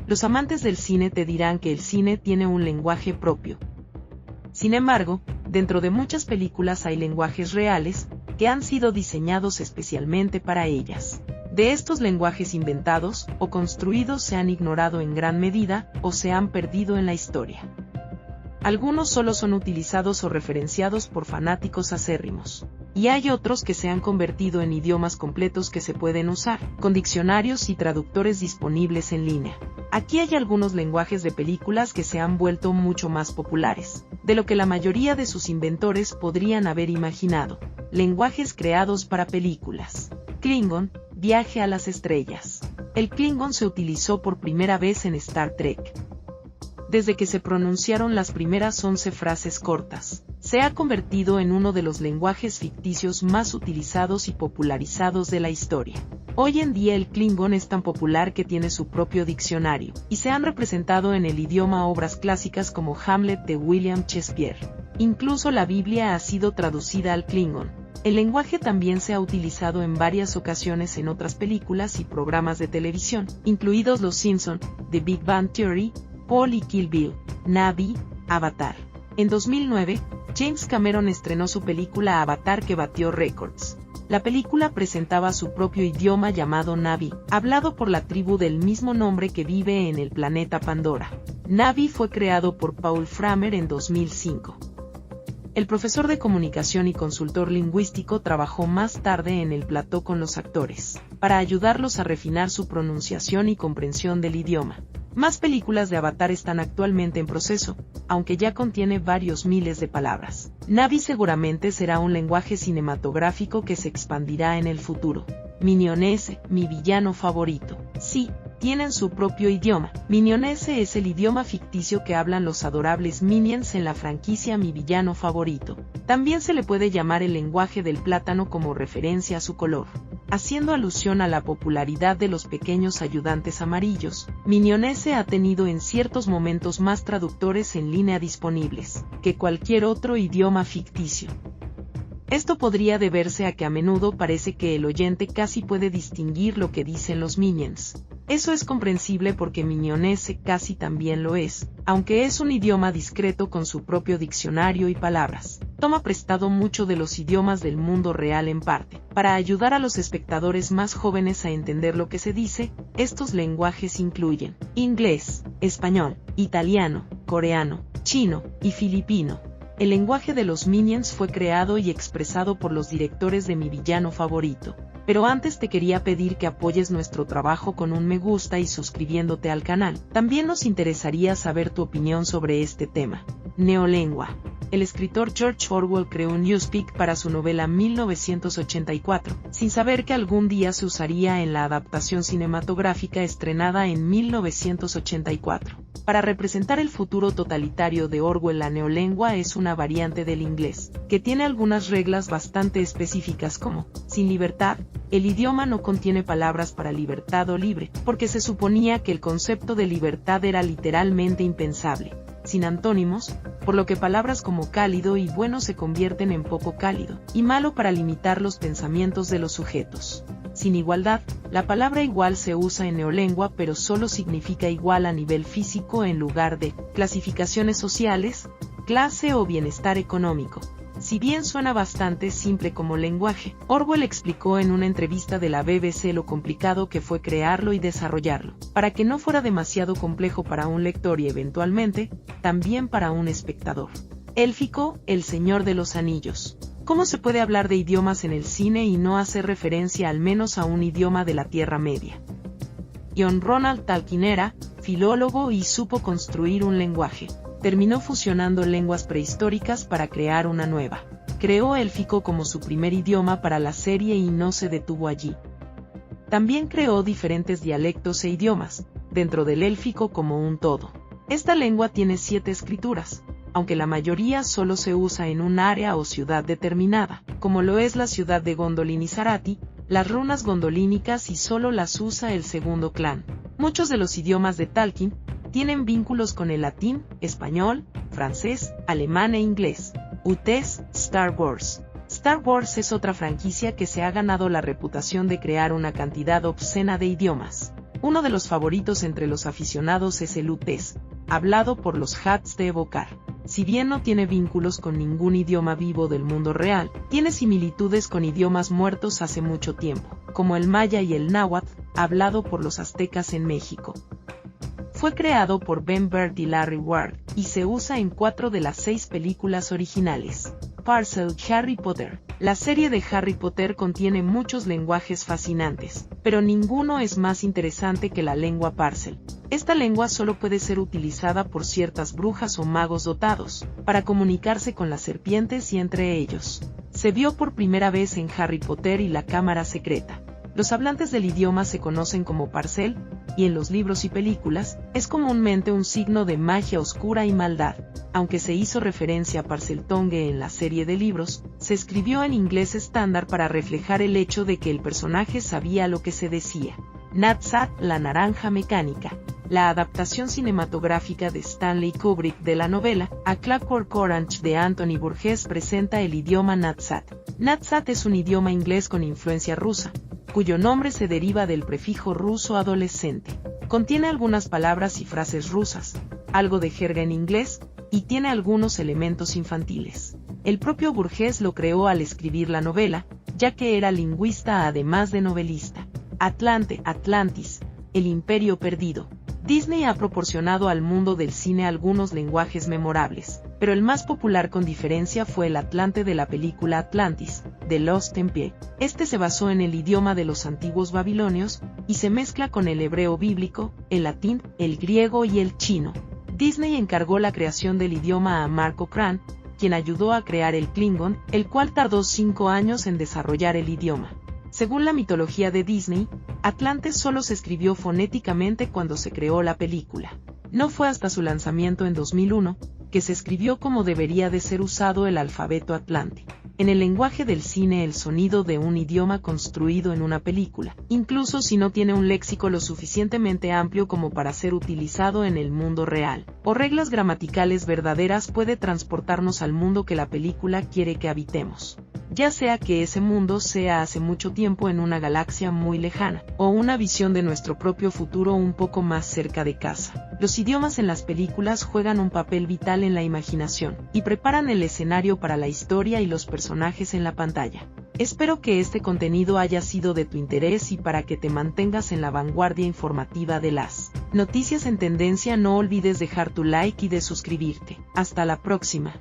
Los amantes del cine te dirán que el cine tiene un lenguaje propio. Sin embargo, dentro de muchas películas hay lenguajes reales, que han sido diseñados especialmente para ellas. De estos lenguajes inventados o construidos se han ignorado en gran medida, o se han perdido en la historia. Algunos solo son utilizados o referenciados por fanáticos acérrimos. Y hay otros que se han convertido en idiomas completos que se pueden usar, con diccionarios y traductores disponibles en línea. Aquí hay algunos lenguajes de películas que se han vuelto mucho más populares, de lo que la mayoría de sus inventores podrían haber imaginado. Lenguajes creados para películas. Klingon, viaje a las estrellas. El Klingon se utilizó por primera vez en Star Trek. Desde que se pronunciaron las primeras 11 frases cortas, se ha convertido en uno de los lenguajes ficticios más utilizados y popularizados de la historia. Hoy en día el Klingon es tan popular que tiene su propio diccionario, y se han representado en el idioma obras clásicas como Hamlet de William Shakespeare. Incluso la Biblia ha sido traducida al Klingon. El lenguaje también se ha utilizado en varias ocasiones en otras películas y programas de televisión, incluidos Los Simpson, The Big Bang Theory, Paul y Kill Bill, Na'vi, Avatar. En 2009, James Cameron estrenó su película Avatar que batió récords. La película presentaba su propio idioma llamado Na'vi, hablado por la tribu del mismo nombre que vive en el planeta Pandora. Na'vi fue creado por Paul Framer en 2005. El profesor de comunicación y consultor lingüístico trabajó más tarde en el plató con los actores, para ayudarlos a refinar su pronunciación y comprensión del idioma. Más películas de Avatar están actualmente en proceso, aunque ya contiene varios miles de palabras. Na'vi seguramente será un lenguaje cinematográfico que se expandirá en el futuro. Minionese, mi villano favorito. Sí, tienen su propio idioma. Minionese es el idioma ficticio que hablan los adorables Minions en la franquicia Mi Villano Favorito. También se le puede llamar el lenguaje del plátano como referencia a su color. Haciendo alusión a la popularidad de los pequeños ayudantes amarillos, Minionese ha tenido en ciertos momentos más traductores en línea disponibles que cualquier otro idioma ficticio. Esto podría deberse a que a menudo parece que el oyente casi puede distinguir lo que dicen los Minions. Eso es comprensible porque Minionese casi también lo es, aunque es un idioma discreto con su propio diccionario y palabras. Toma prestado mucho de los idiomas del mundo real en parte. Para ayudar a los espectadores más jóvenes a entender lo que se dice, estos lenguajes incluyen inglés, español, italiano, coreano, chino y filipino. El lenguaje de los Minions fue creado y expresado por los directores de Mi Villano Favorito. Pero antes te quería pedir que apoyes nuestro trabajo con un me gusta y suscribiéndote al canal. También nos interesaría saber tu opinión sobre este tema. Neolengua. El escritor George Orwell creó un newspeak para su novela 1984, sin saber que algún día se usaría en la adaptación cinematográfica estrenada en 1984. Para representar el futuro totalitario de Orwell, la neolengua es una variante del inglés, que tiene algunas reglas bastante específicas como, sin libertad, el idioma no contiene palabras para libertad o libre, porque se suponía que el concepto de libertad era literalmente impensable. Sin antónimos, por lo que palabras como cálido y bueno se convierten en poco cálido, y malo para limitar los pensamientos de los sujetos. Sin igualdad, la palabra igual se usa en neolengua pero solo significa igual a nivel físico en lugar de clasificaciones sociales, clase o bienestar económico. Si bien suena bastante simple como lenguaje, Orwell explicó en una entrevista de la BBC lo complicado que fue crearlo y desarrollarlo, para que no fuera demasiado complejo para un lector y eventualmente, también para un espectador. Élfico, El Señor de los Anillos. ¿Cómo se puede hablar de idiomas en el cine y no hacer referencia al menos a un idioma de la Tierra Media? John Ronald Tolkien era filólogo y supo construir un lenguaje. Terminó fusionando lenguas prehistóricas para crear una nueva. Creó élfico como su primer idioma para la serie y no se detuvo allí. También creó diferentes dialectos e idiomas, dentro del élfico como un todo. Esta lengua tiene 7 escrituras, aunque la mayoría solo se usa en un área o ciudad determinada, como lo es la ciudad de Gondolin y Zarati, las runas gondolínicas y solo las usa el segundo clan. Muchos de los idiomas de Tolkien tienen vínculos con el latín, español, francés, alemán e inglés. UTES, Star Wars. Star Wars es otra franquicia que se ha ganado la reputación de crear una cantidad obscena de idiomas. Uno de los favoritos entre los aficionados es el UTES, hablado por los Hats de evocar. Si bien no tiene vínculos con ningún idioma vivo del mundo real, tiene similitudes con idiomas muertos hace mucho tiempo, como el maya y el náhuatl, hablado por los aztecas en México. Fue creado por Ben Burtt y Larry Ward, y se usa en 4 de las 6 películas originales. Parcel Harry Potter. La serie de Harry Potter contiene muchos lenguajes fascinantes, pero ninguno es más interesante que la lengua Parcel. Esta lengua solo puede ser utilizada por ciertas brujas o magos dotados, para comunicarse con las serpientes y entre ellos. Se vio por primera vez en Harry Potter y la Cámara Secreta. Los hablantes del idioma se conocen como Parcel, y en los libros y películas, es comúnmente un signo de magia oscura y maldad. Aunque se hizo referencia a Parseltongue en la serie de libros, se escribió en inglés estándar para reflejar el hecho de que el personaje sabía lo que se decía. Nadsat, la naranja mecánica. La adaptación cinematográfica de Stanley Kubrick de la novela A Clockwork Orange de Anthony Burgess presenta el idioma Nadsat. Nadsat es un idioma inglés con influencia rusa, cuyo nombre se deriva del prefijo ruso adolescente. Contiene algunas palabras y frases rusas, algo de jerga en inglés, y tiene algunos elementos infantiles. El propio Burgess lo creó al escribir la novela, ya que era lingüista además de novelista. Atlante, Atlantis, el imperio perdido. Disney ha proporcionado al mundo del cine algunos lenguajes memorables, pero el más popular con diferencia fue el Atlante de la película Atlantis, de Lost Empire. Este se basó en el idioma de los antiguos babilonios, y se mezcla con el hebreo bíblico, el latín, el griego y el chino. Disney encargó la creación del idioma a Mark Okrand, quien ayudó a crear el Klingon, el cual tardó 5 años en desarrollar el idioma. Según la mitología de Disney, Atlante solo se escribió fonéticamente cuando se creó la película. No fue hasta su lanzamiento en 2001, que se escribió como debería de ser usado el alfabeto Atlante. En el lenguaje del cine, el sonido de un idioma construido en una película, incluso si no tiene un léxico lo suficientemente amplio como para ser utilizado en el mundo real, o reglas gramaticales verdaderas, puede transportarnos al mundo que la película quiere que habitemos. Ya sea que ese mundo sea hace mucho tiempo en una galaxia muy lejana, o una visión de nuestro propio futuro un poco más cerca de casa. Los idiomas en las películas juegan un papel vital en la imaginación, y preparan el escenario para la historia y los personajes en la pantalla. Espero que este contenido haya sido de tu interés y para que te mantengas en la vanguardia informativa de las noticias en tendencia. No olvides dejar tu like y de suscribirte. Hasta la próxima.